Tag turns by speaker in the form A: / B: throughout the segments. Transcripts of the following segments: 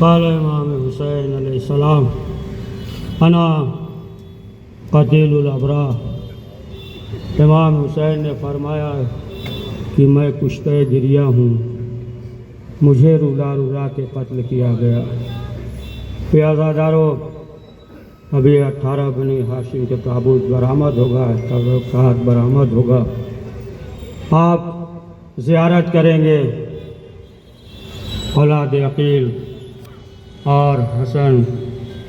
A: قال امام حسین علیہ السلام انا قتیل الابرار، امام حسین نے فرمایا کہ میں کشتہ گریہ ہوں، مجھے رولا رولا کے قتل کیا گیا۔ پیازادارو، ابھی 18 بنی ہاشم کے تابوت برآمد ہوگا، تابوت برآمد ہوگا، آپ زیارت کریں گے۔ اولاد عقیل اور حسن،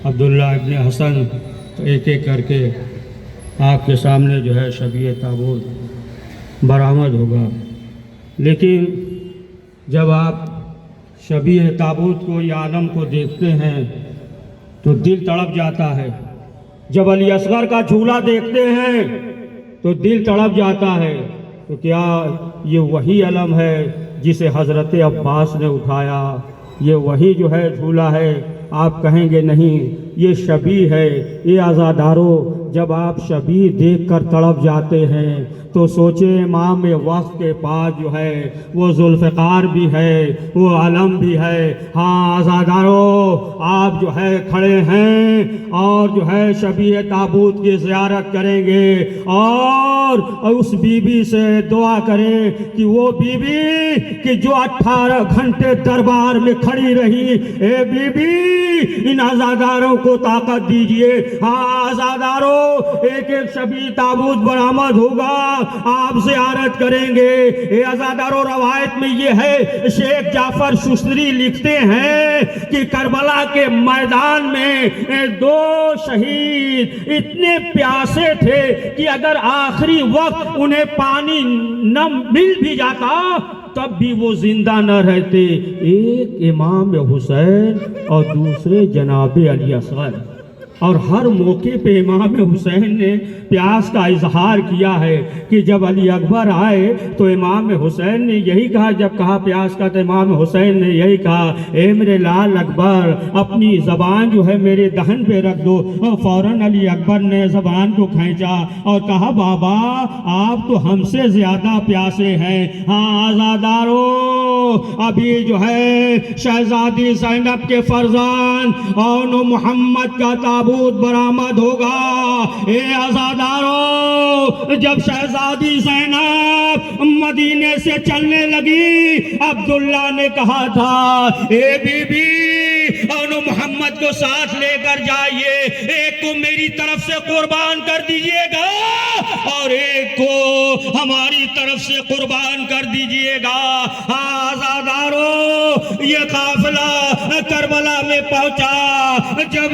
A: عبداللہ ابن حسن، ایک ایک کر کے آپ کے سامنے جو ہے شبیہ تابوت برآمد ہوگا۔ لیکن جب آپ شبیہ تابوت کو یا عالم کو دیکھتے ہیں تو دل تڑپ جاتا ہے۔ جب علی اصغر کا جھولا دیکھتے ہیں تو دل تڑپ جاتا ہے۔ تو کیا یہ وہی علم ہے جسے حضرت عباس نے اٹھایا؟ یہ وہی جو ہے جھولا ہے؟ آپ کہیں گے نہیں، یہ شبیہ ہے۔ یہ عزادارو، جب آپ شبیہ دیکھ کر تڑپ جاتے ہیں تو سوچیں امام وقت کے پاس جو ہے وہ ذوالفقار بھی ہے، وہ علم بھی ہے۔ ہاں عزادارو، آپ جو ہے کھڑے ہیں اور جو ہے شبیہ تابوت کی زیارت کریں گے اور اس بی بی سے دعا کریں کہ وہ بی بی کہ جو 18 گھنٹے دربار میں کھڑی رہی، اے بی بی ان عزاداروں کو طاقت دیجئے۔ ہاں عزادارو، ایک ایک شبیہ تابوت برآمد ہوگا، آپ زیارت کریں گے۔ اے عزادارو، روایت میں یہ ہے، شیخ جعفر شستری لکھتے ہیں کہ کربلا کے میدان میں 2 شہید اتنے پیاسے تھے کہ اگر آخری وقت انہیں پانی نہ مل بھی جاتا تب بھی وہ زندہ نہ رہتے، ایک امام حسین اور دوسرے جناب علی اصغر۔ اور ہر موقع پہ امام حسین نے پیاس کا اظہار کیا ہے کہ جب علی اکبر آئے تو امام حسین نے یہی کہا، جب کہا پیاس کا تو امام حسین نے یہی کہا، اے میرے لال اکبر اپنی زبان جو ہے میرے دہن پہ رکھ دو۔ فوراً علی اکبر نے زبان کو کھینچا اور کہا، بابا آپ تو ہم سے زیادہ پیاسے ہیں۔ ہاں عزادارو، ابھی جو ہے شہزادی زینب کے فرزند اور محمد کا تابوت برآمد ہوگا۔ اے عزادارو، جب شہزادی زینب مدینے سے چلنے لگی، عبداللہ نے کہا تھا، اے بی بی اور محمد کو ساتھ لے کر جائیے، ایک کو میری طرف سے قربان کر دیجئے گا اور ایک کو ہماری طرف سے قربان کر دیجئے گا۔ عزادارو، یہ قافلہ کربلا میں پہنچا۔ جب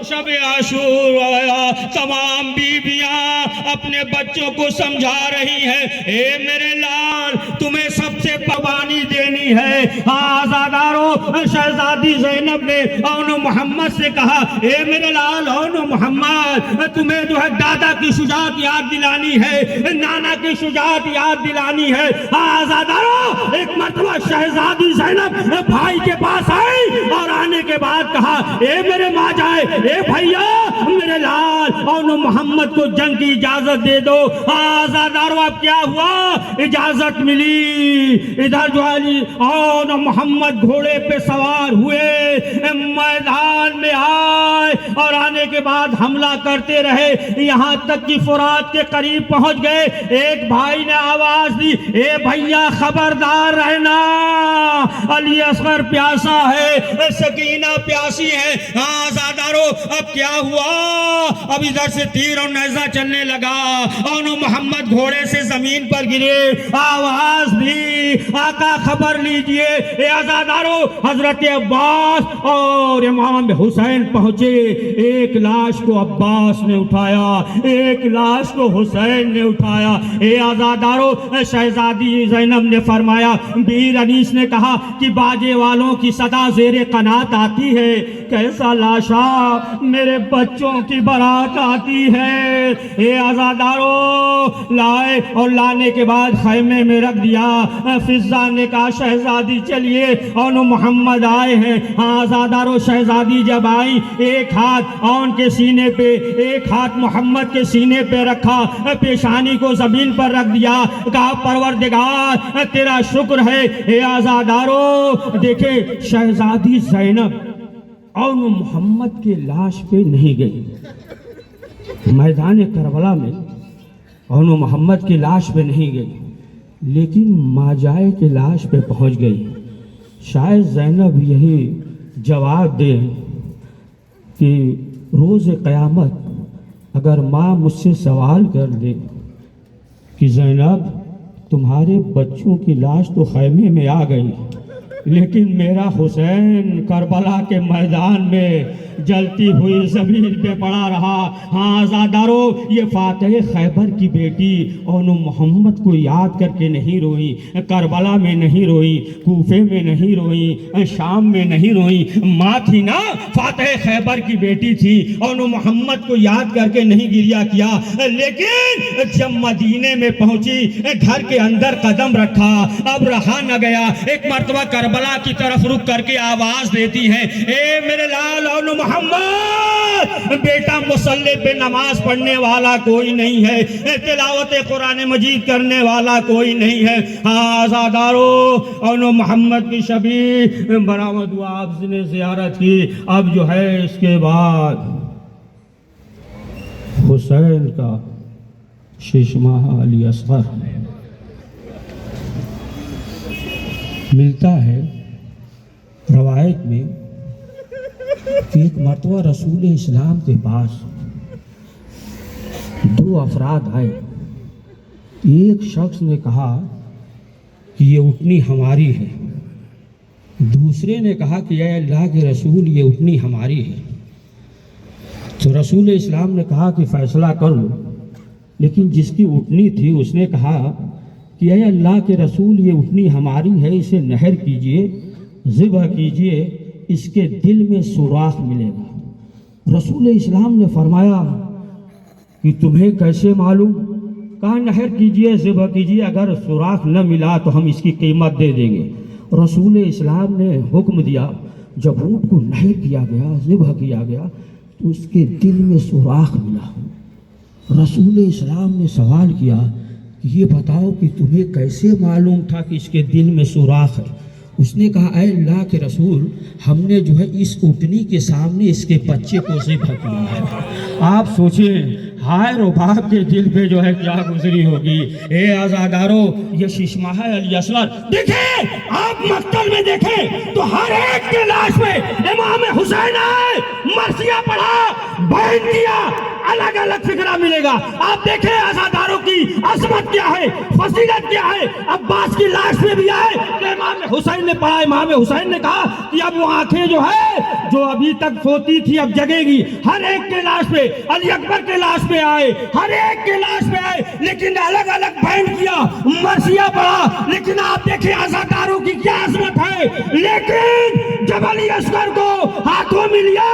A: شب عاشور آیا، تمام بیویاں اپنے بچوں کو سمجھا رہی ہیں، اے میرے لال تمہیں سب سے قربانی دینی ہے۔ عزادارو، شہزادی زینب نے اون محمد سے کہا، اے میرے لال اون محمد تمہیں جو ہے دادا کی شجاعت یاد دلانی ہے، نانا کی شجاعت یاد دلانی ہے۔ عزادارو، ایک مرتبہ شہزادی زینب بھائی کے پاس آئی اور آنے کے بعد کہا، اے میرے ماں جائے، اے بھائیا میرے لال اون محمد کو جنگ کی اجازت دے دو۔ عزادارو، اب کیا ہوا؟ اجازت ملی۔ ادھر جو علی اون محمد گھوڑے پہ سوار ہوئے، میدان میں آئے اور آنے کے بعد حملہ کرتے رہے، یہاں تک کہ فرات کے قریب پہنچ گئے۔ ایک بھائی نے آواز دی، اے بھائیا خبردار رہنا، علی اصغر پیاسا ہے، سکینہ پیاسی ہے۔ عزادارو، اب کیا ہوا؟ اب ادھر سے تیر اور نیزہ چلنے لگا، اون محمد گھوڑے سے زمین پر گرے، آواز دی، آقا خبر لیجئے۔ اے عزادارو، حضرت عباس اور امام حسین پہنچے، ایک لاش کو عباس نے اٹھایا، ایک لاش کو حسین نے اٹھایا۔ اے عزادارو، شہزادی زینب نے فرمایا، بیر انیس نے کہا کہ باجے والوں کی صدا زیر قنات آتی ہے، کیسا لاشا میرے بچوں کی برات آتی ہے۔ اے عزادارو، لائے اور لانے کے بعد خیمے میں رکھ دیا۔ فضہ نے کہا، شہزادی چلیے، اون محمد آئے ہیں۔ عزادارو، شہزادی جب آئی، ایک ہاتھ اون کے سینے پہ، ایک ہاتھ محمد کے سینے پہ رکھا، پیشانی کو زمین پر رکھ دیا، کہا پروردگار تیرا شکر ہے۔ اے عزادارو، دیکھیں شہزادی زینب اور وہ محمد کے لاش پہ نہیں گئی. میدان کربلا میں اور وہ محمد کی لاش پہ نہیں گئی لیکن ماجائے کے لاش پہ پہنچ گئی. شاید زینب یہی جواب دے کہ روز قیامت اگر ماں مجھ سے سوال کر دے کہ زینب تمہارے بچوں کی لاش تو خیمے میں آ گئی لیکن میرا حسین کربلا کے میدان میں جلتی ہوئی زمین پہ پڑا رہا. ہاں آزادارو، یہ فاتح خیبر کی بیٹی اور محمد کو یاد کر کے نہیں روئی، کربلا میں نہیں روئی، کوفے میں نہیں روئی، شام میں نہیں روئی. ماں تھی نا، فاتح خیبر کی بیٹی تھی اور محمد کو یاد کر کے نہیں گریا کیا. لیکن جب مدینے میں پہنچی، گھر کے اندر قدم رکھا، اب رہا نہ گیا. ایک مرتبہ کربلا کی طرف رک کر کے آواز دیتی ہے، اے میرے لال اور محمد، بیٹا مصلی پہ نماز پڑھنے والا کوئی نہیں ہے، تلاوت قرآن مجید کرنے والا کوئی نہیں ہے. ہاں آزادارو، اور محمد کی شبیہ برآمد ہوا، آپ نے زیارت کی. اب جو ہے اس کے بعد حسین کا 6 ماہ علی اصغر ملتا ہے. روایت میں کہ ایک مرتبہ رسول اسلام کے پاس 2 افراد آئے. ایک شخص نے کہا کہ یہ اٹھنی ہماری ہے، دوسرے نے کہا کہ اے اللہ کے رسول یہ اٹھنی ہماری ہے. تو رسول اسلام نے کہا کہ فیصلہ کر لو. لیکن جس کی اٹھنی تھی اس نے کہا کہ اے اللہ کے رسول یہ اٹھنی ہماری ہے، اسے نہر کیجئے، ذبح کیجئے، اس کے دل میں سوراخ ملے گا. رسول اسلام نے فرمایا کہ تمہیں کیسے معلوم؟ کہا نہر کیجئے، ذبح کیجئے، اگر سوراخ نہ ملا تو ہم اس کی قیمت دے دیں گے. رسول اسلام نے حکم دیا. جب اونٹ کو نہر کیا گیا، ذبح کیا گیا تو اس کے دل میں سوراخ ملا. رسول اسلام نے سوال کیا کہ یہ بتاؤ کہ تمہیں کیسے معلوم تھا کہ اس کے دل میں سوراخ ہے؟ اس نے کہا اے اللہ کے رسول، ہم نے جو ہے اس اٹھنی کے سامنے اس کے بچے کو ذبح کیا ہے. آپ سوچیں ہائے رباب کے دل پہ جو ہے کیا گزری ہوگی. اے آزادارو، یہ 6 ماہ علی اصغر دیکھیں، آپ مقتل میں دیکھیں تو ہر ایک کے لاش میں امام حسین آئے، مرثیہ پڑھا، بیان کیا، الگ الگ فکرہ ملے گا. آپ دیکھیں آزاداروں کی عظمت کیا ہے، فضیلت کیا ہے. عباس کی لاش میں بھی آئے تو امام حسین نے پڑھا. امام حسین نے کہا کہ اب وہ آنکھیں جو ہے جو ابھی تک سوتی تھی اب جگے گی. ہر ایک کے لاش پہ، علی اکبر کے لاش پہ آئے، ہر ایک کے لاش پہ آئے، لیکن الگ الگ بیان کیا، مرثیہ پڑھا. لیکن آپ دیکھیں آزاداروں کی کیا عظمت ہے. لیکن جب علی اصغر کو ہاتھوں میں لیا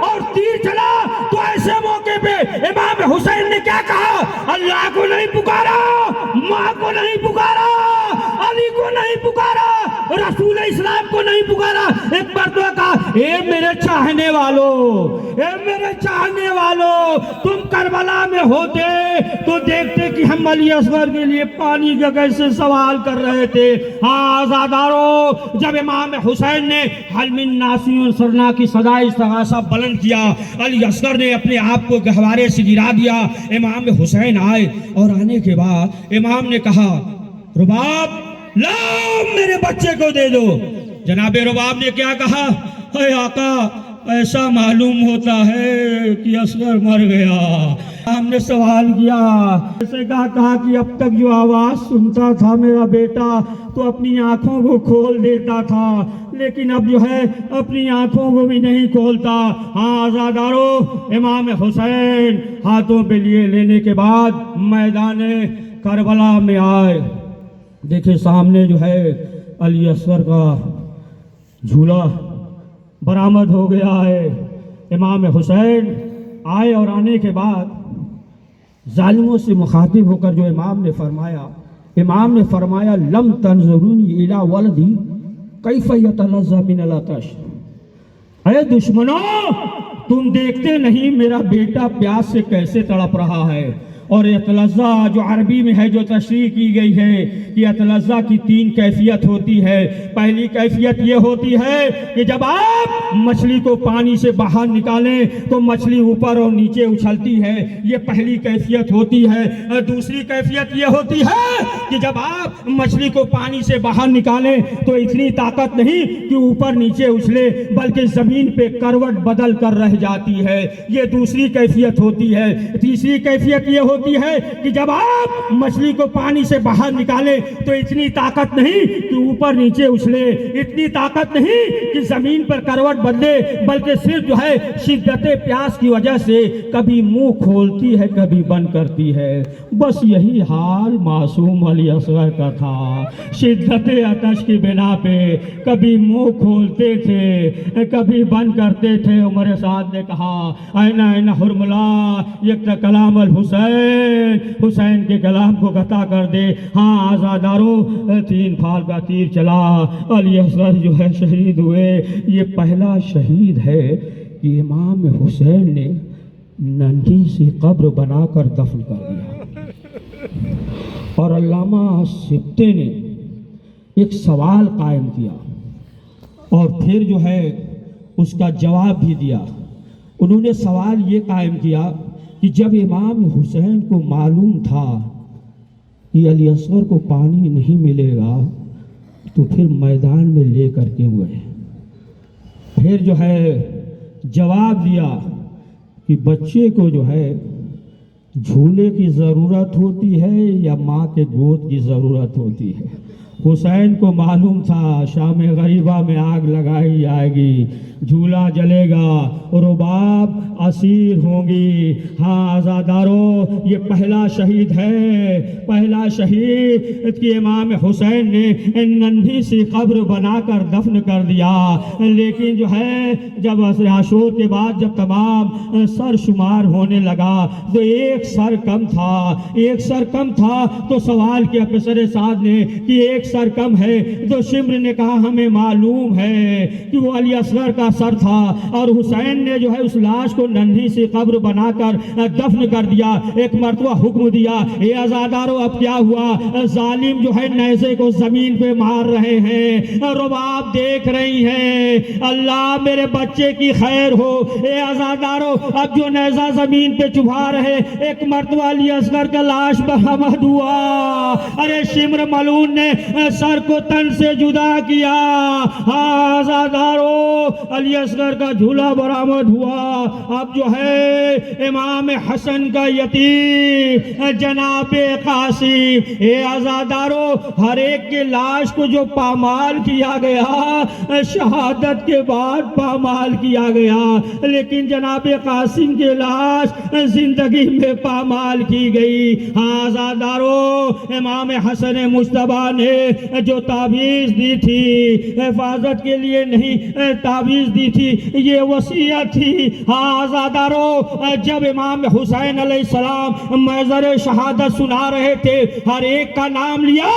A: اور تیر چلا تو ایسے موقع پہ امام حسین نے کیا کہا؟ اللہ کو نہیں پکارا، ماں کو نہیں پکارا، علی کو نہیں پکارا، رسول اسلام کو نہیں پکارا. ایک بار تو کہا اے میرے چاہنے والوں، اے میرے چاہنے والوں، تم کربلا میں ہوتے تو دیکھتے کہ ہم علی اصغر کے لیے پانی کا کیسے سوال کر رہے تھے. ہاں آزادارو، جب امام حسین نے حل من ناصیون سرنا کی صدائے استغاثہ بلند کیا، علی اصغر نے اپنے آپ کو گہوارے سے گرا دیا. امام حسین آئے اور آنے کے بعد امام نے کہا رباب لاؤ میرے بچے کو دے دو. جناب رباب نے کیا کہا؟ اے آقا، ایسا معلوم ہوتا ہے کہ اصغر مر گیا. ہم نے سوال کیا، ایسے کہا کہ اب تک جو آواز سنتا تھا میرا بیٹا تو اپنی آنکھوں کو کھول دیتا تھا، لیکن اب جو ہے اپنی آنکھوں کو بھی نہیں کھولتا. ہاں آزادارو، امام حسین ہاتھوں پہ لیے لینے کے بعد میدان کربلا میں آئے. دیکھیں سامنے جو ہے علی اصغر کا جھولا برآمد ہو گیا ہے. امام حسین آئے اور آنے کے بعد ظالموں سے مخاطب ہو کر جو امام نے فرمایا لم تنظرونی الی ولدی کیف یتلظی من العطش. اے دشمنوں، تم دیکھتے نہیں میرا بیٹا پیاس سے کیسے تڑپ رہا ہے. اور یتلظا جو عربی میں ہے جو تشریح کی گئی ہے کہ یتلظا کی 3 کیفیت ہوتی ہے۔ پہلی کیفیت یہ ہوتی ہے کہ جب آپ مچھلی کو پانی سے باہر نکالیں تو مچھلی اوپر اور نیچے اچھلتی ہے، یہ پہلی کیفیت ہوتی ہے۔ اور دوسری کیفیت یہ ہوتی ہے کہ جب آپ مچھلی کو پانی سے باہر نکالیں تو اتنی طاقت نہیں کہ اوپر نیچے اچھلے، بلکہ زمین پہ کروٹ بدل کر رہ جاتی ہے، یہ دوسری کیفیت ہوتی ہے۔ تیسری کیفیت یہ ہوتی ہے کہ جب آپ مچھلی کو پانی سے باہر نکالیں تو اتنی طاقت نہیں کہ اوپر نیچے اچھلے، اتنی طاقت نہیں کہ زمین پر کروٹ بدلے، بلکہ صرف جو ہے شدت پیاس کی وجہ سے کبھی منہ کھولتی ہے کبھی بند کرتی ہے۔ بس یہی حال معصوم علی اصغر کا تھا، شدت عطش کی بنا پہ کبھی منہ کھولتے تھے کبھی بند کرتے تھے۔ عمر سعد نے کہا این حرملا یک کلام الحسین، حسین کے کلام کو قطع کر دے۔ ہاں آزاداروں، 3 پھال کا تیر چلا، علی اصغر جو ہے شہید ہوئے۔ یہ پہلا شہید ہے کہ امام حسین نے ننھی سی قبر بنا کر دفن کر دیا۔ اور علامہ سبتے نے ایک سوال قائم کیا اور پھر جو ہے اس کا جواب بھی دیا۔ انہوں نے سوال یہ قائم کیا کہ جب امام حسین کو معلوم تھا کہ علی اصغر کو پانی نہیں ملے گا تو پھر میدان میں لے کر کے گئے۔ پھر جو ہے جواب دیا کہ بچے کو جو ہے جھولے کی ضرورت ہوتی ہے یا ماں کے گود کی ضرورت ہوتی ہے۔ حسین کو معلوم تھا شام غریبہ میں آگ لگائی جائے گی، جھولا جلے گا، رباب اسیر ہوں گی۔ ہاں آزاداروں، یہ پہلا شہید ہے، پہلا شہید کہ امام حسین نے ننھی سی قبر بنا کر دفن کر دیا۔ لیکن جو ہے جب عصر عاشور کے بعد جب تمام سر شمار ہونے لگا تو ایک سر کم تھا، ایک سر کم تھا۔ تو سوال کیا افسر سعد نے کہ ایک سر کم ہے، تو شمر نے کہا ہمیں معلوم ہے کہ وہ علی اصغر کا سر تھا، اور حسین نے جو ہے اس لاش کو ننھی سی قبر بنا کر دفن کر دیا۔ ایک مرتبہ حکم دیا، اے آزادارو اب کیا ہوا؟ ظالم جو ہے نیزے کو زمین پہ مار رہے ہیں، رباب دیکھ رہی ہیں، اللہ میرے بچے کی خیر ہو۔ اے آزادارو اب جو نیزہ زمین پہ چبھا رہے، ایک مرتبہ علی اصغر کا لاش برآمد ہوا۔ ارے شمر ملعون نے سر کو تن سے جدا کیا۔ آزادارو علی اصغر کا جھولا برآمد ہوا۔ اب جو ہے امام حسن کا یتیم جناب قاسم، اے آزادارو ہر ایک کے لاش کو جو پامال کیا گیا شہادت کے بعد پامال کیا گیا، لیکن جناب قاسم کے لاش زندگی میں پامال کی گئی۔ آزادارو امام حسن مجتبیٰ نے جو تعویذ دی تھی حفاظت کے لیے نہیں، تعویذ دی تھی، یہ وصیت تھی۔ آزادارو جب امام حسین علیہ السلام محضر شہادت سنا رہے تھے ہر ایک کا نام لیا،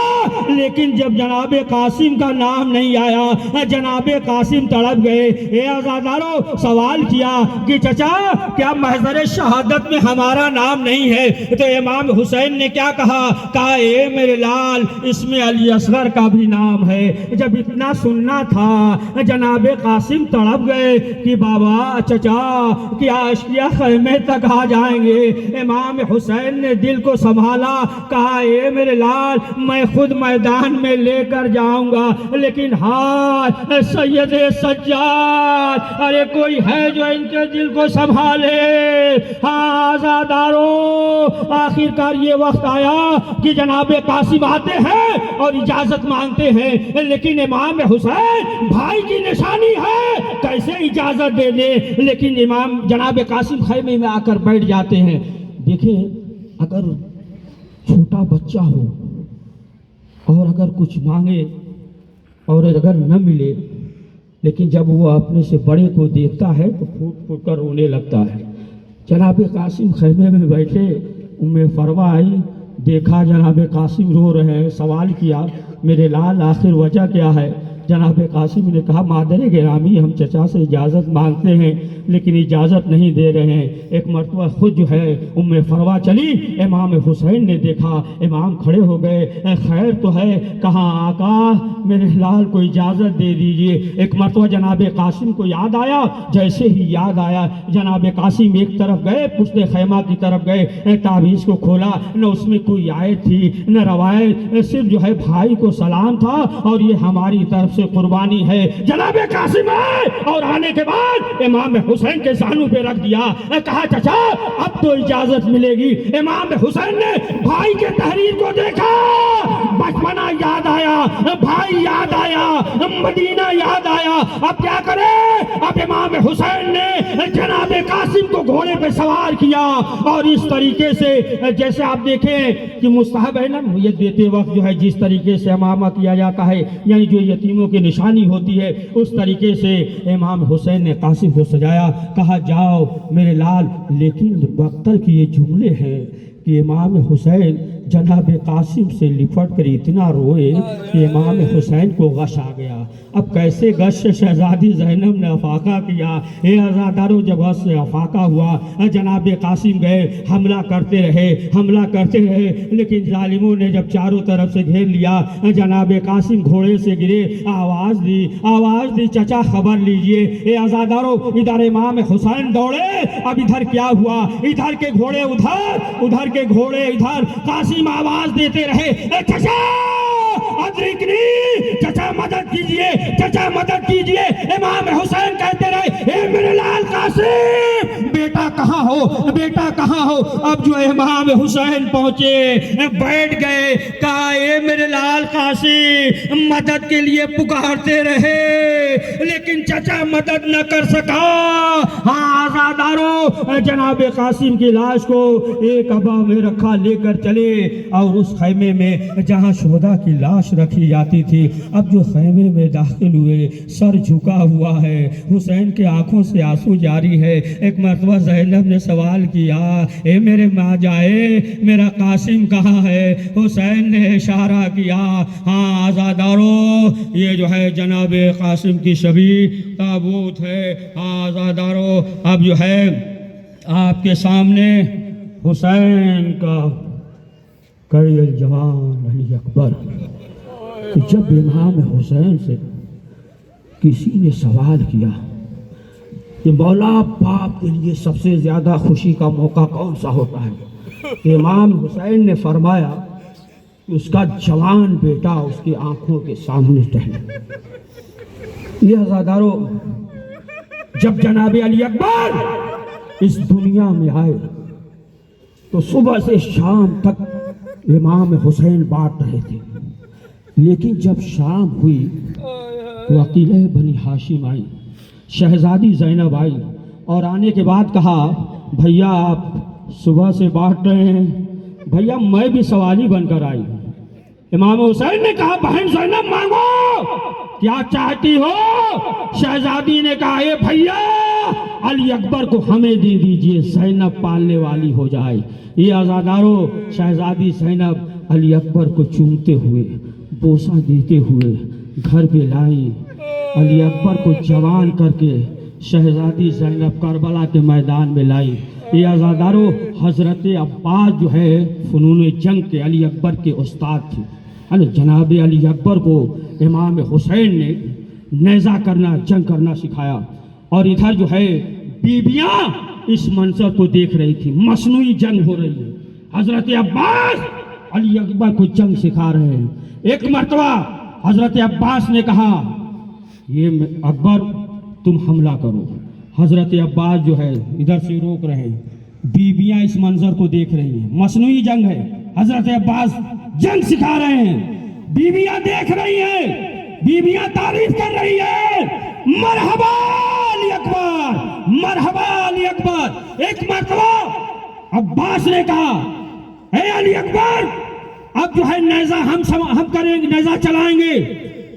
A: لیکن جب جناب قاسم کا نام نہیں آیا جناب قاسم تڑپ گئے۔ اے آزادارو سوال کیا کہ چچا کیا محضر شہادت میں ہمارا نام نہیں ہے؟ تو امام حسین نے کیا کہا؟ کہا اے میرے لال اس میں علی اصغر کا بھی نام ہے۔ جب اتنا سننا تھا جناب قاسم تڑپ گئے کہ بابا چچا کیا اشکیا خیمے تک آ جائیں گے؟ امام حسین نے دل کو سنبھالا، کہا اے میرے لال میں خود میدان میں لے کر جاؤں گا، لیکن ہاں سید سجاد ارے کوئی ہے جو ان کے دل کو سنبھالے۔ ہاں آزادارو آخر کار یہ وقت آیا کہ جناب قاسم آتے ہیں اور اجازت مانگتے ہیں، لیکن امام حسین بھائی کی نشانی ہے کیسے اجازت دے دے؟ لیکن امام جناب قاسم خیمے میں آ کر بیٹھ جاتے ہیں۔ دیکھیں اگر چھوٹا بچہ ہو اور اگر کچھ مانگے اور اگر نہ ملے، لیکن جب وہ اپنے سے بڑے کو دیکھتا ہے تو پھوٹ پھوٹ کر رونے لگتا ہے۔ جناب قاسم خیمے میں بیٹھے، ام فروا آئی، دیکھا جناب قاسم رو رہے ہیں، سوال کیا میرے لال آخر وجہ کیا ہے؟ جناب قاسم نے کہا مادر گرامی ہم چچا سے اجازت مانگتے ہیں لیکن اجازت نہیں دے رہے ہیں۔ ایک مرتبہ خود جو ہے ام فروا چلی، امام حسین نے دیکھا، امام کھڑے ہو گئے، خیر تو ہے؟ کہاں آقا میرے لال کو اجازت دے دیجئے۔ ایک مرتبہ جناب قاسم کو یاد آیا، جیسے ہی یاد آیا جناب قاسم ایک طرف گئے، پشت خیمہ کی طرف گئے، تعویذ کو کھولا، نہ اس میں کوئی آیت تھی نہ روایت، صرف جو ہے بھائی کو سلام تھا اور یہ ہماری طرف سے قربانی ہے۔ جناب قاسم آئے اور آنے کے بعد امام حسین کے زانوں پہ رکھ دیا، کہا چچا اب تو اجازت ملے گی۔ امام حسین نے بھائی کے تحریر کو دیکھا، بچپنا یاد آیا، بھائی یاد آیا، مدینہ یاد آیا، اب کیا کرے؟ اب امام حسین نے جناب قاسم کو گھوڑے پہ سوار کیا اور اس طریقے سے جیسے آپ دیکھیں کہ مستحب ہے نا یہ دیتے وقت جو ہے جس طریقے سے امامہ کیا جاتا ہے، یعنی جو یتیموں کی نشانی ہوتی ہے، اس طریقے سے امام حسین نے قاسم کو سجایا، کہا جاؤ میرے لال۔ لیکن بختر کی یہ جملے ہیں کہ امام حسین جناب قاسم سے لپٹ کر اتنا روئے کہ امام حسین کو غش آ گیا۔ اب کیسے غش سے شہزادی زینب نے افاقہ کیا؟ اے عزادارو جب غش سے افاقہ ہوا جناب قاسم گئے، حملہ کرتے رہے لیکن ظالموں نے جب چاروں طرف سے گھیر لیا، جناب قاسم گھوڑے سے گرے، آواز دی چچا خبر لیجئے۔ اے عزادارو ادھر امام حسین دوڑے، اب ادھر کیا ہوا؟ ادھر کے گھوڑے ادھر کے گھوڑے ادھر، قاسم آواز دیتے رہے اے چچا ادرکنی، چچا مدد کیجئے۔ امام حسین کہتے رہے اے میرے لال قاسم بیٹا کہاں ہو؟ اب جو امام حسین پہنچے، بیٹھ گئے، کہا اے میرے لال قاسم مدد کے لیے پکارتے رہے لیکن چچا مدد نہ کر سکا۔ ہاں عزادارو جناب قاسم کی لاش کو ایک ابا میں رکھا، لے کر چلے اور اس خیمے میں جہاں شہداء کی لاش رکھی جاتی تھی، اب جو خیمے میں داخل ہوئے، سر جھکا ہوا ہے، حسین کے آنکھوں سے آنسو جاری ہے۔ ایک مرتبہ زینب نے سوال کیا اے میرے ماں جائے میرا قاسم کہاں ہے؟ حسین نے اشارہ کیا، ہاں عزادارو یہ جو ہے جناب قاسم کی شبیہ تابوت ہے۔ ہاں عزادارو اب جو ہے آپ کے سامنے حسین کا کئی الجوان علی اکبر۔ جب امام حسین سے کسی نے سوال کیا کہ مولا باپ کے لیے سب سے زیادہ خوشی کا موقع کون سا ہوتا ہے؟ امام حسین نے فرمایا کہ اس کا جوان بیٹا اس کی آنکھوں کے سامنے ٹہلے۔ یہ عزادارو جب جناب علی اکبر اس دنیا میں آئے تو صبح سے شام تک امام حسین بانٹ رہے تھے، لیکن جب شام ہوئی تو عقیلہ بنی ہاشم آئی، شہزادی زینب آئی اور آنے کے بعد کہا بھیا آپ صبح سے بانٹ رہے ہیں، بھیا میں بھی سوالی بن کر آئی۔ امام حسین نے کہا بہن زینب مانگو کیا چاہتی ہو؟ شہزادی نے کہا اے بھیا علی اکبر کو ہمیں دے دیجئے، زینب پالنے والی ہو جائے۔ یہ عزادارو شہزادی زینب علی اکبر کو چومتے ہوئے بوسہ دیتے ہوئے گھر پہ لائی، علی اکبر کو جوان کر کے شہزادی زینب کربلا کے میدان میں لائی۔ یہ عزادارو حضرت عباس جو ہے فنون جنگ کے علی اکبر کے استاد تھے، جناب علی اکبر کو امام حسین نے نیزہ کرنا، جنگ کرنا سکھایا۔ اور ادھر جو ہے بیویاں اس منظر کو دیکھ رہی تھی، مصنوعی جنگ ہو رہی ہے، حضرت عباس علی اکبر کو جنگ سکھا رہے ہیں۔ ایک مرتبہ حضرت عباس نے کہا یہ اکبر تم حملہ کرو، حضرت عباس جو ہے ادھر سے روک رہے ہیں، بیویاں اس منظر کو دیکھ رہی ہیں، مصنوعی جنگ ہے، حضرت عباس جنگ سکھا رہے ہیں، بیویاں دیکھ رہی ہیں، بیویاں تعریف کر رہی ہیں، مرحبا علی اکبر، مرحبا علی اکبر۔ ایک مرتبہ عباس نے کہا اے علی اکبر اب جو ہے نیزہ ہم کریں گے، نیزہ چلائیں گے،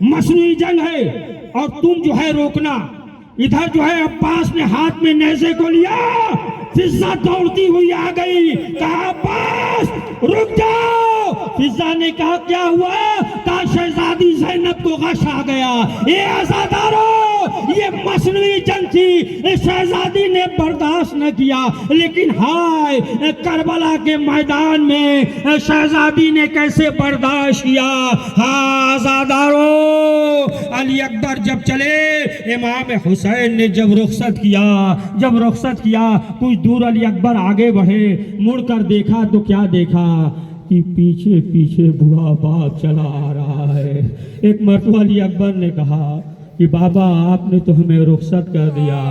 A: مصنوعی جنگ ہے اور تم جو ہے روکنا۔ ادھر جو ہے عباس نے ہاتھ میں نیزے کو لیا، فضہ دوڑتی ہوئی آ گئی، کہا عباس رک جاؤ۔ فضہ نے کہا کیا ہوا؟ کہا شہزادی زینب کو غش آ گیا. یہ عزادارو یہ مصنوعی جنگ تھی, شہزادی نے برداشت نہ کیا. لیکن ہائے کربلا کے میدان میں شہزادی نے کیسے برداشت کیا. ہاں عزادارو علی اکبر جب چلے, امام حسین نے جب رخصت کیا کچھ دور علی اکبر آگے بڑھے, مڑ کر دیکھا تو کیا دیکھا کہ پیچھے پیچھے بوڑھا باپ چلا آ رہا ہے. ایک مرتبہ علی اکبر نے کہا کہ بابا آپ نے تو ہمیں رخصت کر دیا.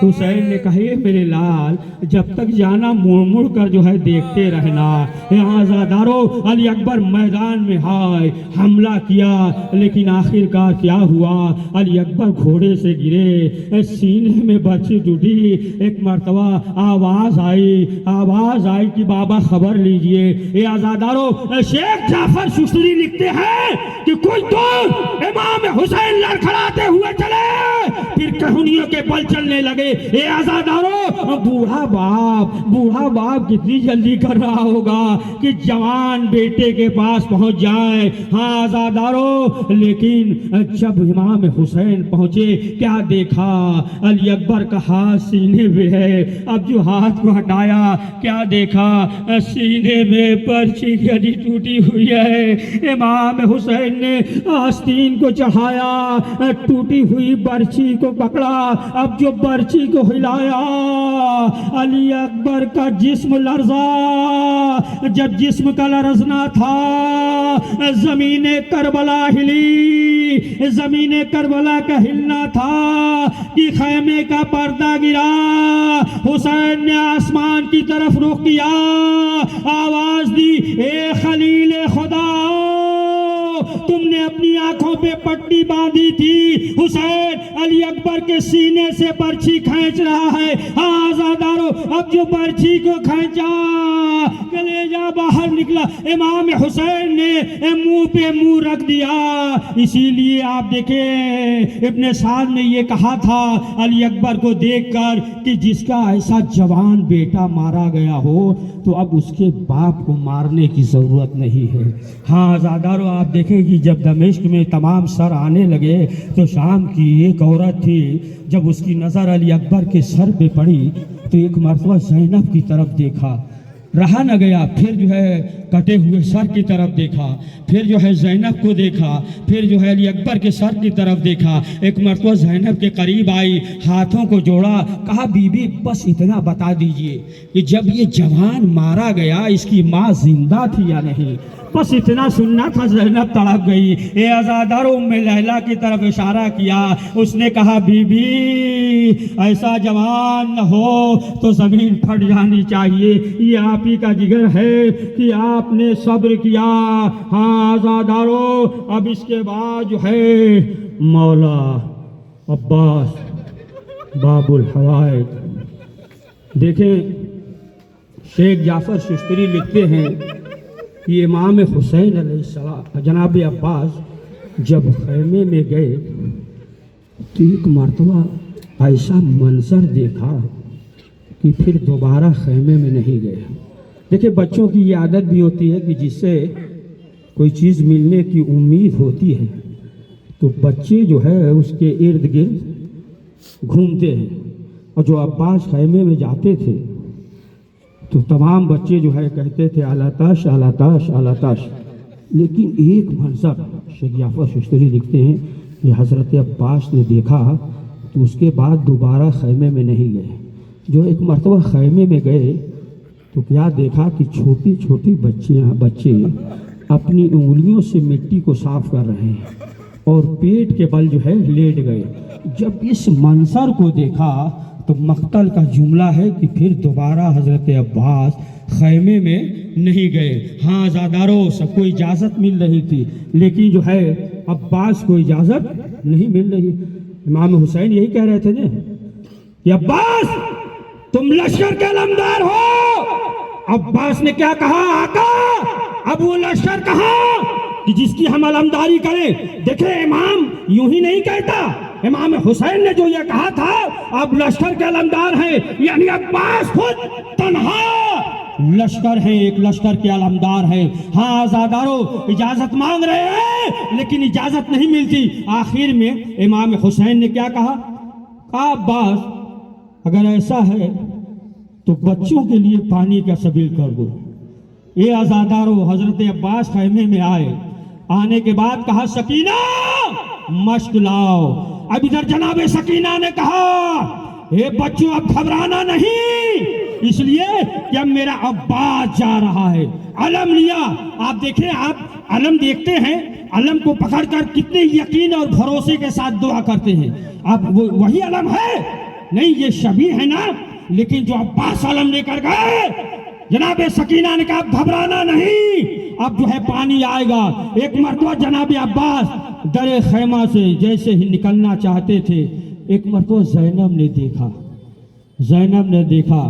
A: حسین نے کہا یہ میرے لال جب تک جانا مڑ مڑ کر جو ہے دیکھتے رہنا. یہاں عزادارو علی اکبر میدان میں ہائے حملہ کیا, لیکن آخر کار کیا ہوا, علی اکبر گھوڑے سے گرے, سینے میں برچھی ٹوٹی. ایک مرتبہ آواز آئی کہ بابا خبر لیجئے. یہ عزادارو شیخ جعفر ششتری لکھتے ہیں کہ کوئی دور امام حسین لڑکھڑاتے ہوئے چلے, پھر کہنیوں کے بل چلنے لگے. اے عزادارو بوڑھا باپ کتنی جلدی کر رہا ہوگا کہ جوان بیٹے کے پاس پہنچ جائے. ہاں عزادارو لیکن جب امام حسین پہنچے کیا دیکھا, علی اکبر کا ہاتھ سینے میں ہے. اب جو ہاتھ کو ہٹایا کیا دیکھا, سینے میں پرچھی گھڑی ٹوٹی ہوئی ہے. امام حسین نے آستین کو چڑھایا, ٹوٹی ہوئی برچھی کو پکڑا. اب جو برچھی کو ہلایا علی اکبر کا جسم لرزا. جب جسم کا لرزنا تھا زمین کربلا ہلی, زمین کربلا کا ہلنا تھا کہ خیمے کا پردہ گرا. حسین نے آسمان کی طرف رخ کیا, آواز دی اے خلیل خدا, تم نے اپنی آنکھوں پہ پٹی باندھی تھی. حسین علی اکبر کے سینے سے برچھی کھینچ رہا ہے. ہاں عزادارو اب جو برچھی کو کھینچا کلیجہ باہر نکلا. امام حسین نے منہ پہ منہ رکھ دیا. اسی لیے آپ دیکھیں ابن سعد نے یہ کہا تھا علی اکبر کو دیکھ کر کہ جس کا ایسا جوان بیٹا مارا گیا ہو تو اب اس کے باپ کو مارنے کی ضرورت نہیں ہے. ہاں عزادارو آپ دیکھیں کہ جب دمشق میں تمام سر آنے لگے تو شام کی ایک عورت تھی, جب اس کی نظر علی اکبر کے سر پہ پڑی تو ایک مرتبہ زینب کی طرف دیکھا, رہا نہ گیا, پھر جو ہے کٹے ہوئے سر کی طرف دیکھا, پھر جو ہے زینب کو دیکھا, پھر جو ہے علی اکبر کے سر کی طرف دیکھا. ایک مرتبہ زینب کے قریب آئی, ہاتھوں کو جوڑا, کہا بی بی بس اتنا بتا دیجئے کہ جب یہ جوان مارا گیا اس کی ماں زندہ تھی یا نہیں, بس اتنا سننا تھا. زینب تڑپ گئی. اے عزادارو ام لیلا کی طرف اشارہ کیا, اس نے کہا بی بی ایسا جوان نہ ہو تو زمین پھٹ جانی چاہیے. یہ آپ ہی کا جگر ہے کہ آپ نے صبر کیا. ہاں عزادارو اب اس کے بعد جو ہے مولا عباس باب الحوائج. دیکھیں شیخ جعفر ششتری لکھتے ہیں کہ امام حسین علیہ السلام جناب عباس جب خیمے میں گئے تو ایک مرتبہ ایسا منظر دیکھا کہ پھر دوبارہ خیمے میں نہیں گئے. دیکھیں بچوں کی یہ عادت بھی ہوتی ہے کہ جس سے کوئی چیز ملنے کی امید ہوتی ہے تو بچے جو ہے اس کے ارد گرد گھومتے ہیں. اور جو عباس خیمے میں جاتے تھے تو تمام بچے جو ہے کہتے تھے اعلیٰ تاش اعلیٰ تاش اعلیٰ تاش. لیکن ایک منظر شیخ جعفر ششتری لکھتے ہیں کہ حضرت عباس نے دیکھا تو اس کے بعد دوبارہ خیمے میں نہیں گئے. جو ایک مرتبہ خیمے میں گئے تو کیا دیکھا کہ چھوٹی چھوٹی بچے اپنی انگلیوں سے مٹی کو صاف کر رہے ہیں اور پیٹ کے بل جو ہے لیٹ گئے. جب اس منظر کو دیکھا تو مقتل کا جملہ ہے کہ پھر دوبارہ حضرت عباس خیمے میں نہیں گئے. ہاں عزادارو سب کو اجازت مل رہی تھی لیکن جو ہے عباس کو اجازت نہیں مل رہی. امام حسین یہی کہہ رہے تھے نا کہ عباس تم لشکر کے علمدار ہو. عباس نے کیا کہا آقا اب وہ لشکر کہاں کہ جس کی ہم علمداری کریں. دیکھیں امام یوں ہی نہیں کہتا, امام حسین نے جو یہ کہا تھا اب لشکر کے علمدار ہیں یعنی عباس خود تنہا لشکر ہیں, ایک لشکر کے علمدار ہیں. ہاں عزادارو اجازت مانگ رہے ہیں لیکن اجازت نہیں ملتی۔ آخر میں امام حسین نے کیا کہا؟ کہا عباس اگر ایسا ہے تو بچوں کے لیے پانی کا سبیل کر دو۔ یہ عزادارو حضرت عباس خیمے میں آئے، آنے کے بعد کہا سکینہ مشک لاؤ۔ اب ادھر جناب سکینہ نے کہا اے بچوں اب گھبرانا نہیں، اس لیے کہ اب میرا عباس جا رہا ہے۔ علم لیا، آپ دیکھیں، آپ علم دیکھتے ہیں، علم کو پکڑ کر کتنے یقین اور بھروسے کے ساتھ دعا کرتے ہیں۔ اب وہی علم ہے نہیں، یہ شبیہ ہے نا، لیکن جو عباس علم لے کر گئے، جناب سکینہ نے کہا اب گھبرانا نہیں، اب جو ہے پانی آئے گا۔ ایک مرتبہ جناب عباس در خیمہ سے جیسے ہی نکلنا چاہتے تھے، ایک مرتبہ زینب نے دیکھا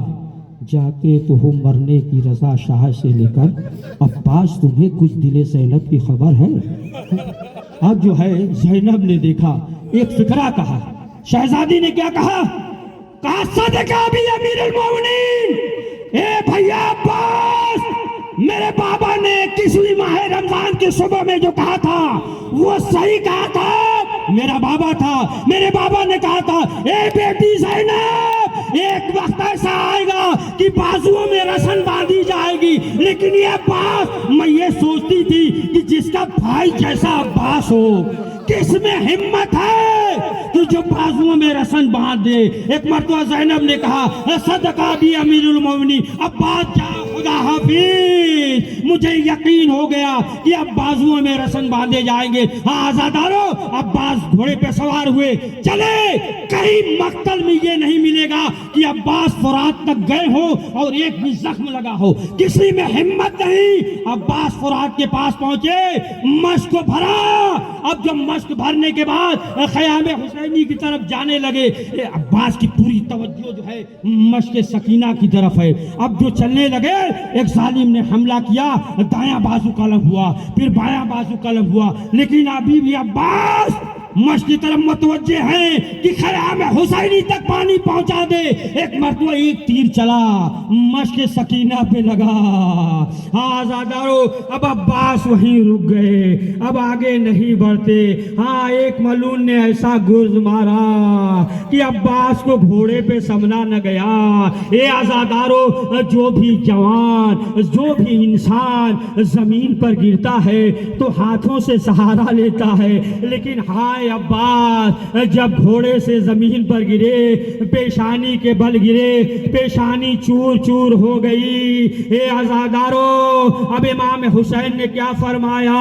A: جاتے تو ہو مرنے کی رضا شاہ سے لے کر، عباس تمہیں کچھ دل زینب کی خبر ہے؟ اب جو ہے زینب نے دیکھا، ایک فکرہ کہا، شہزادی نے کیا کہا؟ کہا صدقہ بھی امیر المومنین، اے بھیا عباس، میرے بابا نے کسی ماہ رمضان کے صبح میں جو کہا تھا وہ صحیح کہا تھا، میرا بابا تھا، میرے بابا نے کہا تھا اے بیٹی زینب ایک وقت ایسا آئے گا کہ بازوؤں میں رسن باندھی جائے گی، لیکن یہ عباس، میں یہ سوچتی تھی کہ جس کا بھائی جیسا عباس ہو کس میں ہمت ہے کہ جو بازوؤں میں رسن باندھ دے۔ ایک مرتبہ زینب نے کہا صدقہ بھی امیر المومنین، عباس جا خدا حافظ، مجھے یقین ہو گیا کہ اب بازوؤں میں رسن باندھے جائیں گے۔ ہاں آزادارو، عباس گھوڑے پہ سوار ہوئے چلے، کہیں مقتل میں یہ نہیں ملے گا کہ عباس فرات تک گئے ہو اور ایک بھی زخم لگا ہو، کسی میں ہمت نہیں۔ عباس فرات کے پاس پہنچے، مشک کو بھرا، اب جب مشک بھرنے کے بعد خیام حسینی کی طرف جانے لگے، عباس کی پوری توجہ جو ہے مشک سکینہ کی طرف ہے۔ اب جو چلنے لگے، ایک ظالم نے حملہ کیا، دایاں بازو قلم ہوا، پھر بایاں بازو قلم ہوا، لیکن ابھی بھی عباس مشک کی طرف متوجہ ہیں کہ خیام حسینی تک پانی پہنچا دے۔ ایک مرتبہ ایک تیر چلا، مشک سکینہ پہ لگا۔ ہاں آزادارو، اب عباس وہیں رک گئے، اب آگے نہیں بڑھتے۔ ہاں ایک ملون نے ایسا گرز مارا کہ عباس کو گھوڑے پہ سمنا نہ گیا۔ اے آزادارو، جو بھی جوان، جو بھی انسان زمین پر گرتا ہے تو ہاتھوں سے سہارا لیتا ہے، لیکن ہائے عباس جب گھوڑے سے زمین پر گرے، پیشانی کے بل گرے، پیشانی چور چور ہو گئی۔ اے آزادارو، اب امام حسین نے کیا فرمایا؟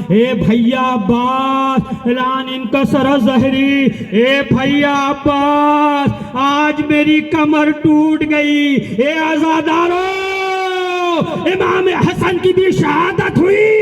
A: اے بھیا عباس لان انکسر ظہری، اے بھیا عباس آج میری کمر ٹوٹ گئی۔ اے آزادارو، امام حسن کی بھی شہادت ہوئی،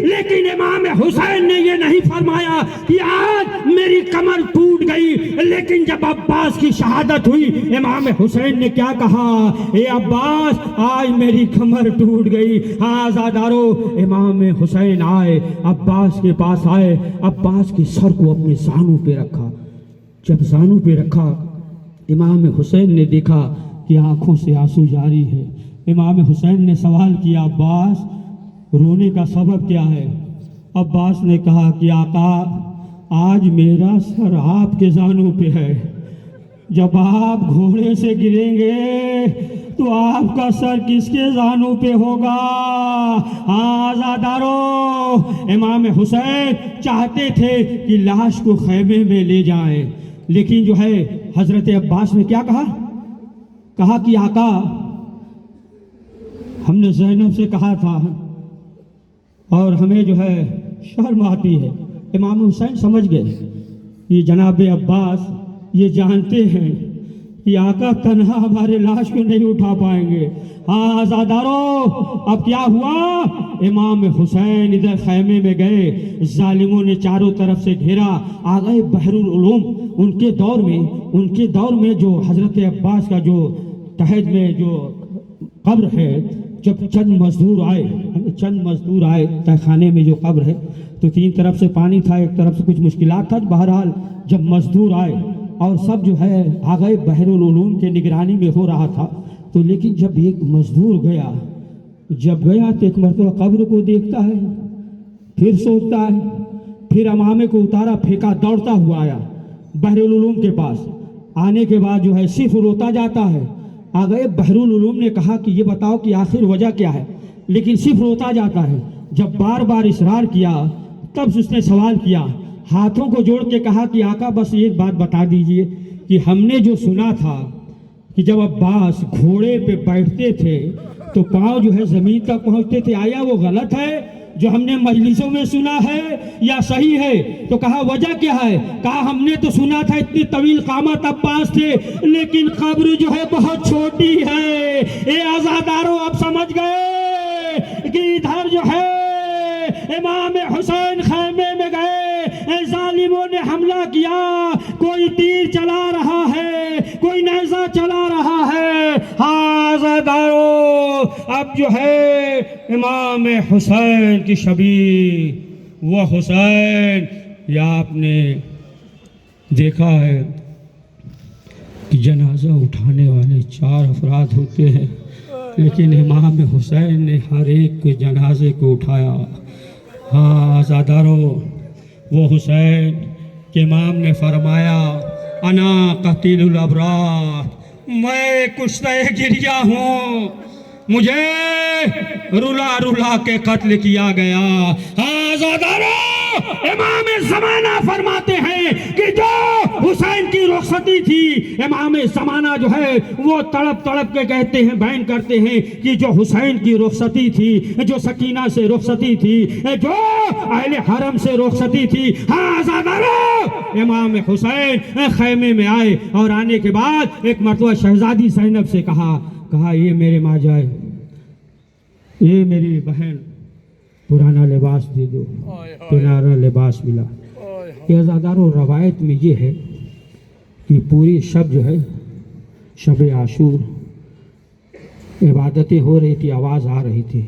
A: لیکن امام حسین نے یہ نہیں فرمایا کہ آج میری کمر ٹوٹ گئی، لیکن جب عباس کی شہادت ہوئی، امام حسین نے کیا کہا؟ اے عباس آج میری کمر ٹوٹ گئی۔ ہاں آزادارو، امام حسین آئے، عباس کے پاس آئے، عباس کے سر کو اپنے زانوں پہ رکھا۔ جب زانوں پہ رکھا، امام حسین نے دیکھا کہ آنکھوں سے آنسو جاری ہے۔ امام حسین نے سوال کیا عباس رونے کا سبب کیا ہے؟ عباس نے کہا کہ آقا آج میرا سر آپ کے زانوں پہ ہے، جب آپ گھوڑے سے گریں گے تو آپ کا سر کس کے زانوں پہ ہوگا؟ ہاں آزادارو، امام حسین چاہتے تھے کہ لاش کو خیمے میں لے جائیں، لیکن جو ہے حضرت عباس نے کیا کہا؟ کہا کہ آقا ہم نے زینب سے کہا تھا اور ہمیں جو ہے شرم آتی ہے۔ امام حسین سمجھ گئے یہ جناب عباس یہ جانتے ہیں کہ آقا تنہا ہمارے لاش کو نہیں اٹھا پائیں گے۔ ہاں آزادارو، اب کیا ہوا؟ امام حسین ادھر خیمے میں گئے، ظالموں نے چاروں طرف سے گھیرا، آ گئے بحر العلوم۔ ان کے دور میں جو حضرت عباس کا جو تحت میں جو قبر ہے، جب چند مزدور آئے تہ خانے میں جو قبر ہے، تو تین طرف سے پانی تھا، ایک طرف سے کچھ مشکلات تھا۔ بہرحال جب مزدور آئے اور سب جو ہے آگئے بحر العلوم کے نگرانی میں ہو رہا تھا، تو لیکن جب ایک مزدور گیا تو ایک مرتبہ قبر کو دیکھتا ہے، پھر سوچتا ہے
B: پھر امامے کو اتارا، پھینکا، دوڑتا ہوا آیا بحر العلوم کے پاس۔ آنے کے بعد جو ہے صرف روتا جاتا ہے۔ آ گئے بحر العلوم نے کہا کہ یہ بتاؤ کہ آخر وجہ کیا ہے، لیکن صرف روتا جاتا ہے۔ جب بار بار اصرار کیا تب اس نے سوال کیا، ہاتھوں کو جوڑ کے کہا کہ آقا بس ایک بات بتا دیجئے کہ ہم نے جو سنا تھا کہ جب عباس گھوڑے پہ بیٹھتے تھے تو پاؤں جو ہے زمین تک پہنچتے تھے، آیا وہ غلط ہے جو ہم نے مجلسوں میں سنا ہے یا صحیح ہے؟ تو کہا وجہ کیا ہے؟ کہا ہم نے تو سنا تھا اتنی طویل قامت عباس تھے، لیکن قبر جو ہے بہت چھوٹی ہے۔ اے آزاداروں، اب سمجھ گئے کہ ادھر جو ہے امام حسین خیمے میں گئے، ظالموں نے حملہ کیا، کوئی تیر چلا رہا ہے، کوئی نیزہ چلا رہا ہے۔ ہاں آزاداروں، اب جو ہے امام حسین کی شبیہ وہ حسین، یا آپ نے دیکھا ہے کہ جنازہ اٹھانے والے 4 افراد ہوتے ہیں، لیکن امام حسین نے ہر ایک کے جنازے کو اٹھایا۔ ہاں آزاداروں، وہ حسین کہ امام نے فرمایا انا قتیل الابرار، میں کشتہ گریہ ہوں، مجھے رلا رلا کے قتل کیا گیا۔ ہاں آزاداروں، امام زمانہ فرماتے ہیں کہ جو حسین کی رخصتی تھی، امام زمانہ جو ہے وہ تڑپ تڑپ کے کہتے ہیں، بیان کرتے ہیں کہ جو حسین کی رخصتی تھی، جو سکینہ سے رخصتی تھی، جو اہل حرم سے رخصتی تھی۔ ہاں آزاداروں، امام حسین خیمے میں آئے اور آنے کے بعد ایک مرتبہ شہزادی زینب سے کہا یہ میرے ماں جائے، یہ میری بہن پرانا لباس دے دو، پرانا لباس ملا۔ یہ آزاداروں، روایت میں یہ ہے کہ پوری شب جو ہے شب عاشور عبادتیں ہو رہی تھی، آواز آ رہی تھی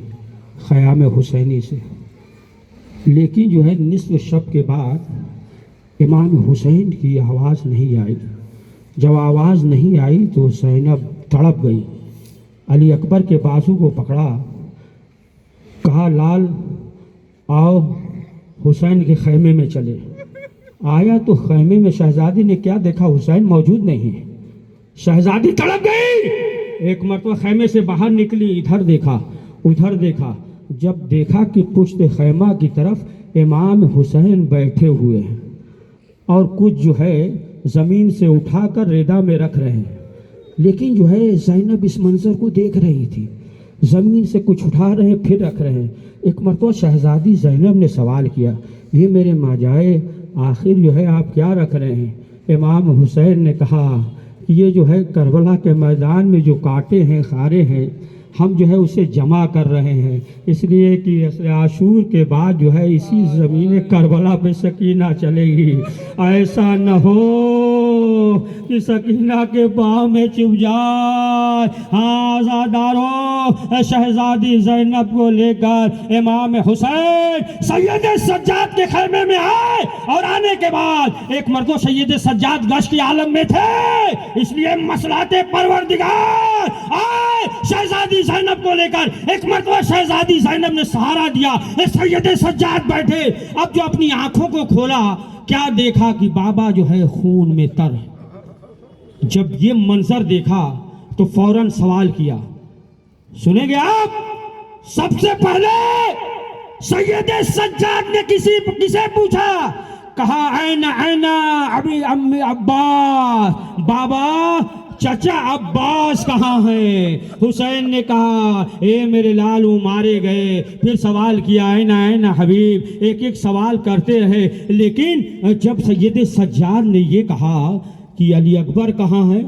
B: خیام حسینی سے، لیکن جو ہے نصف شب کے بعد امام حسین کی آواز نہیں آئی۔ جب آواز نہیں آئی تو زینب تڑپ گئی، علی اکبر کے بازو کو پکڑا، کہا لال آؤ حسین کے خیمے میں چلے۔ آیا تو خیمے میں شہزادی نے کیا دیکھا، حسین موجود نہیں ہے۔ شہزادی تڑپ گئی، ایک مرتبہ خیمے سے باہر نکلی، ادھر دیکھا ادھر دیکھا، جب دیکھا کہ پشت خیمہ کی طرف امام حسین بیٹھے ہوئے ہیں اور کچھ جو ہے زمین سے اٹھا کر ریدا میں رکھ رہے ہیں، لیکن جو ہے زینب اس منظر کو دیکھ رہی تھی، زمین سے کچھ اٹھا رہے ہیں پھر رکھ رہے ہیں۔ ایک مرتبہ شہزادی زینب نے سوال کیا، یہ میرے ماجائے آخر جو ہے آپ کیا رکھ رہے ہیں؟ امام حسین نے کہا کہ یہ جو ہے کربلا کے میدان میں جو کانٹے ہیں، خارے ہیں، ہم جو ہے اسے جمع کر رہے ہیں، اس لیے کہ عاشور کے بعد جو ہے اسی زمین کربلا پہ سکینہ چلے گی، ایسا نہ ہو کہ سکینہ کے پاؤں میں چپ جائے۔ ہاں آزاداروں، شہزادی زینب کو لے کر امام حسین سید سجاد کے خیمے میں آئے، اور آنے کے بعد ایک مرتبہ سید سجاد گشت کی عالم میں تھے، اس لیے مصلحت پروردگار آئے شہزادی زینب کو لے کر۔ ایک مرتبہ شہزادی زینب نے سہارا دیا، سید سجاد بیٹھے، اب جو اپنی آنکھوں کو کھولا کیا دیکھا کہ بابا جو ہے خون میں تر۔ جب یہ منظر دیکھا تو فوراً سوال کیا، سنیں گے آپ؟ سب سے پہلے سید سجاد نے کسے پوچھا؟ کہا این ابی امی عباس، بابا چچا عباس کہاں ہیں؟ حسین نے کہا اے میرے لالو مارے گئے۔ پھر سوال کیا این حبیب، ایک ایک سوال کرتے رہے، لیکن جب سید سجاد نے یہ کہا کہ علی اکبر کہاں ہے،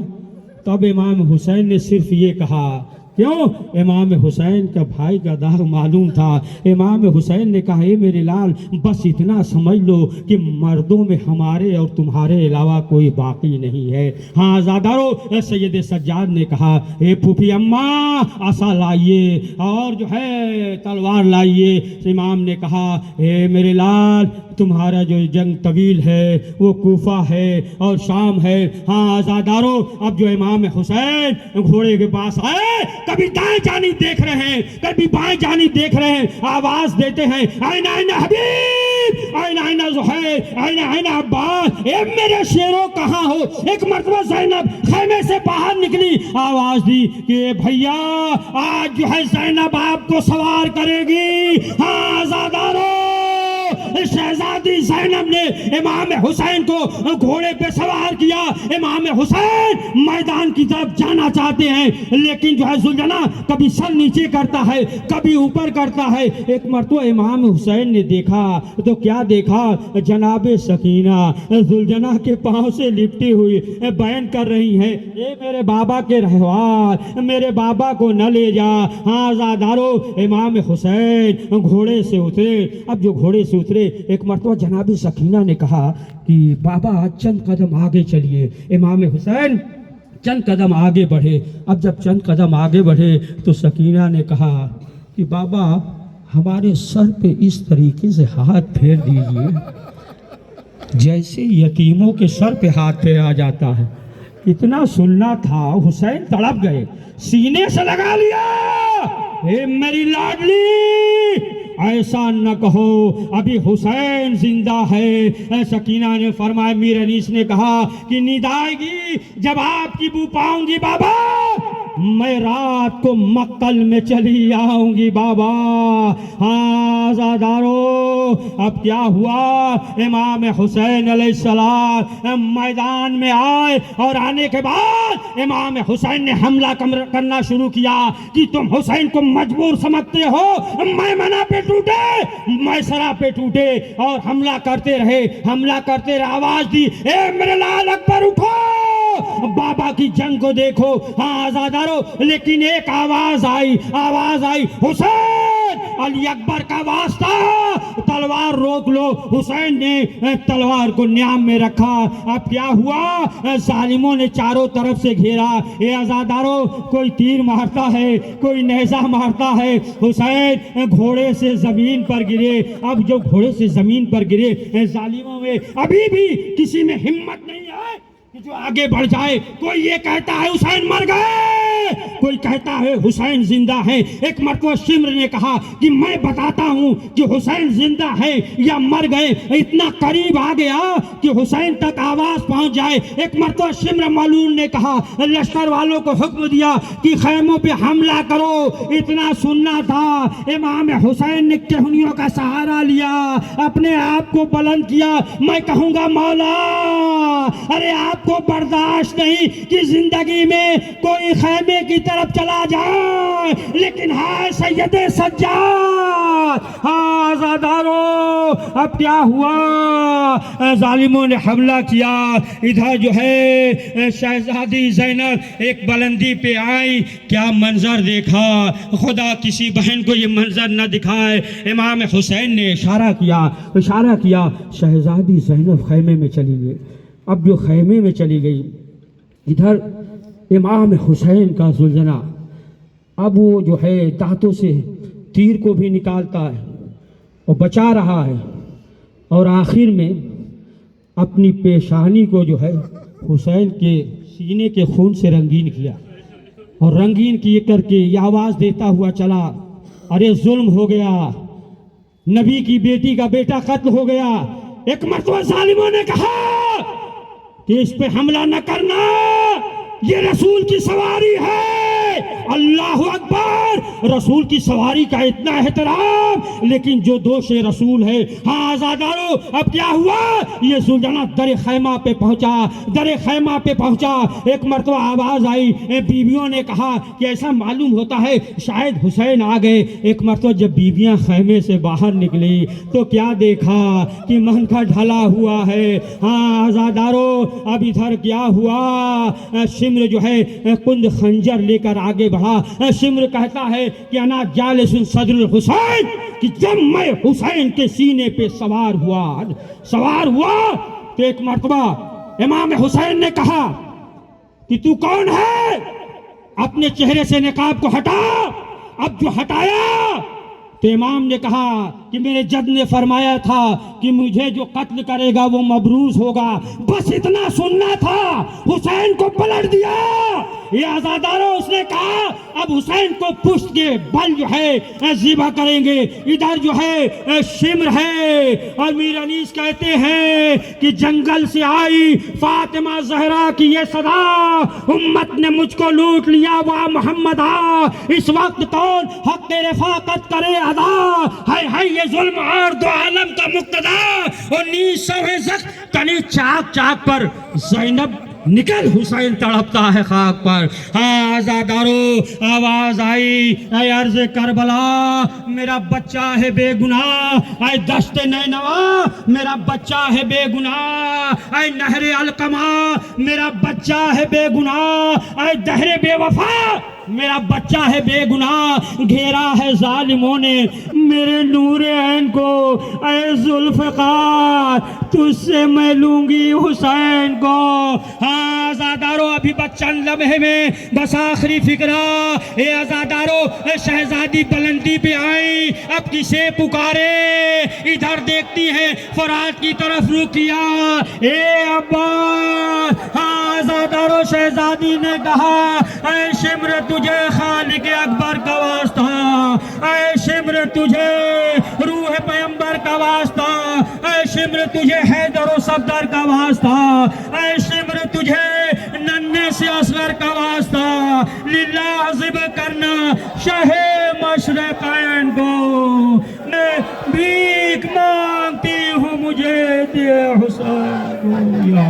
B: تب امام حسین نے صرف یہ کہا، کیوں؟ امام حسین کا بھائی کا داغ معلوم تھا۔ امام حسین نے کہا اے میرے لال، بس اتنا سمجھ لو کہ مردوں میں ہمارے اور تمہارے علاوہ کوئی باقی نہیں ہے۔ ہاں آزادارو، سید سجاد نے کہا اے پھوپھی اماں عصا لائیے اور جو ہے تلوار لائیے۔ امام نے کہا اے میرے لال، تمہارا جو جنگ طویل ہے وہ کوفہ ہے اور شام ہے۔ ہاں آزادارو، اب جو امام حسین گھوڑے کے پاس آئے، کبھی دائیں جانب دیکھ رہے ہیں، کبھی بائیں جانب دیکھ رہے ہیں، آواز دیتے ہیں این حبیب، این زہیر این عباس، اے میرے شیروں کہاں ہو؟ ایک مرتبہ زینب خیمے سے باہر نکلی، آواز دی کہ بھیا آج جو ہے زینب آپ کو سوار کرے گی۔ ہاں آزادارو، شہزادی زینب نے امام حسین کو گھوڑے پہ سوار کیا۔ امام حسین میدان کی طرف جانا چاہتے ہیں، لیکن جو ہے ذوالجناح کبھی سر نیچے کرتا ہے، کبھی اوپر کرتا ہے۔ ایک مرتبہ امام حسین نے دیکھا تو کیا دیکھا؟ جناب سکینہ ذوالجناح کے پاؤں سے لپٹی ہوئی بیان کر رہی ہیں، اے میرے بابا کے رہوار، میرے بابا کو نہ لے جا۔ ہاں آزادارو، امام حسین گھوڑے سے اترے۔ اب جو گھوڑے سے اترے، ایک مرتبہ جناب سکینہ نے کہا کہ بابا چند قدم آگے چلیے۔ امام حسین چند قدم آگے بڑھے۔ اب جب چند قدم آگے بڑھے تو سکینہ نے کہا کہ بابا ہمارے سر پہ اس طریقے سے ہاتھ پھیر دیجئے جیسے یتیموں کے سر پہ ہاتھ پھیرا جاتا ہے۔ اتنا سننا تھا، حسین تڑپ گئے، سینے سے لگا لیا، اے میری لاڈلی ایسا نہ کہو، ابھی حسین زندہ ہے۔ سکینہ نے فرمایا، میر انیس نے کہا کہ نیند آئے گی جب آپ کی بو پاؤں گی بابا، میں رات کو مقتل میں چلی آؤں گی بابا۔ ہاں آزادارو، اب کیا ہوا؟ امام حسین علیہ السلام میدان میں آئے، اور آنے کے بعد امام حسین نے حملہ کرنا شروع کیا کہ تم حسین کو مجبور سمجھتے ہو، میں منع پہ ٹوٹے، میسرہ پہ ٹوٹے، اور حملہ کرتے رہے، حملہ کرتے رہے۔ آواز دی، اے میرے لال اکبر اٹھو، بابا کی جنگ کو دیکھو۔ ہاں آزادارو، لیکن ایک آواز آئی، حسین علی اکبر کا واسطہ، تلوار روک لو۔ حسین نے تلوار کو نیام میں رکھا۔ اب کیا ہوا؟ ظالموں نے چاروں طرف سے گھیرا۔ اے آزادارو، کوئی تیر مارتا ہے، کوئی نیزہ مارتا ہے۔ حسین گھوڑے سے زمین پر گرے۔ اب جو گھوڑے سے زمین پر گرے، ظالموں میں ابھی بھی کسی میں ہمت نہیں ہے جو آگے بڑھ جائے۔ کوئی یہ کہتا ہے حسین مر گئے، کوئی کہتا ہے حسین زندہ ہے۔ ایک مرتبہ شمر نے کہا کہ میں بتاتا ہوں کہ حسین زندہ ہے یا مر گئے۔ اتنا قریب آ گیا کہ حسین تک آواز پہنچ جائے۔ ایک مرتبہ شمر ملعون نے کہا، لشکر والوں کو حکم دیا کہ خیموں پہ حملہ کرو۔ اتنا سننا تھا، امام حسین نے کہنیوں کا سہارا لیا، اپنے آپ کو بلند کیا۔ میں کہوں گا مولا، ارے آپ کو برداشت نہیں کہ زندگی میں کوئی خیمے کی طرف چلا جائے، لیکن ہائے سید سجاد، ہاں آزادارو، اب کیا ہوا؟ ظالموں نے حملہ کیا۔ ادھر جو ہے شہزادی زینب ایک بلندی پہ آئی، کیا منظر دیکھا! خدا کسی بہن کو یہ منظر نہ دکھائے۔ امام حسین نے اشارہ کیا، شہزادی زینب خیمے میں چلی گئی۔ اب جو خیمے میں چلی گئی، ادھر امام حسین کا ذوالجناح اب وہ جو ہے دانتوں سے تیر کو بھی نکالتا ہے اور بچا رہا ہے، اور آخر میں اپنی پیشانی کو جو ہے حسین کے سینے کے خون سے رنگین کیا، اور رنگین کیے کر کے یہ آواز دیتا ہوا چلا، ارے ظلم ہو گیا، نبی کی بیٹی کا بیٹا قتل ہو گیا۔ ایک مرتبہ ظالموں نے کہا کہ اس پہ حملہ نہ کرنا، یہ رسول کی سواری ہے۔ اللہ اکبر، رسول کی سواری کا اتنا احترام، لیکن جو دوش رسول ہے۔ ہاں آزادارو، اب کیا ہوا؟ یہ ذوالجناح در خیمہ پہ پہنچا۔ ایک مرتبہ آواز آئی، بیویوں نے کہا کہ ایسا معلوم ہوتا ہے شاید حسین آ گئے۔ ایک مرتبہ جب بیویاں خیمے سے باہر نکلی تو کیا دیکھا کہ منکا ڈھلا ہوا ہے۔ ہاں آزادارو، اب ادھر کیا ہوا؟ شمر جو ہے کند خنجر لے کر آگے بڑھا۔ شمر کہتا ہے کہ انا جالس صدر الحسین، کہ جب میں حسین کے سینے پہ سوار ہوا تو ایک مرتبہ امام حسین نے کہا کہ تو کون ہے؟ اپنے چہرے سے نقاب کو ہٹا۔ اب جو ہٹایا تو امام نے کہا کہ میرے جد نے فرمایا تھا کہ مجھے جو قتل کرے گا وہ مبروز ہوگا، بس اتنا سننا تھا، حسین کو پلٹ دیا۔ یہ عزاداروں، اس نے کہا اب حسین کو پشت کے بل جو ہے ذبح کریں گے۔ ادھر جو ہے شمر ہے، اور میر انیس کہتے ہیں کہ جنگل سے آئی فاطمہ زہرا کی یہ صدا، امت نے مجھ کو لوٹ لیا وا محمد آ، اس وقت کون حق رفاقت کرے ادا، ہے یہ ظلم اور دو عالم کا مقتدا، 1900 زخم کنی چاک چاک پر زینب نکل حسین تڑپتا ہے خاک پر۔ آزادارو آواز آئی، اے عرض کربلا میرا بچہ ہے بے گناہ، اے دشت نینوا میرا بچہ ہے بے گناہ، اے نہر القما میرا بچہ ہے بے گناہ، اے دہر بے وفا میرا بچہ ہے بے گناہ، گھیرا ہے ظالموں نے میرے نور عین کو، اے ذوالفقار تجھ سے میں لوں گی حسین کو۔ آزادارو ابھی بس چند لمحے میں بس آخری فکرہ، اے آزادارو شہزادی بلندی پہ آئی، اب کسے پکارے، ادھر دیکھتی ہے فرات کی طرف رکیا، اے عباس۔ آزادارو شہزادی نے کہا اے شمر تجھے خالق اکبر کا واسطہ، اے شمر تجھے روح پیمبر کا واسطہ، اے شمر تجھے حیدر و صفدر کا واسطہ، اے شمر تجھے ننھے سے اصغر کا واسطہ، للہ عذب کرنا شاہ مشرقین کو، میں بھیک مانگتی ہوں مجھے دے حسین کو یا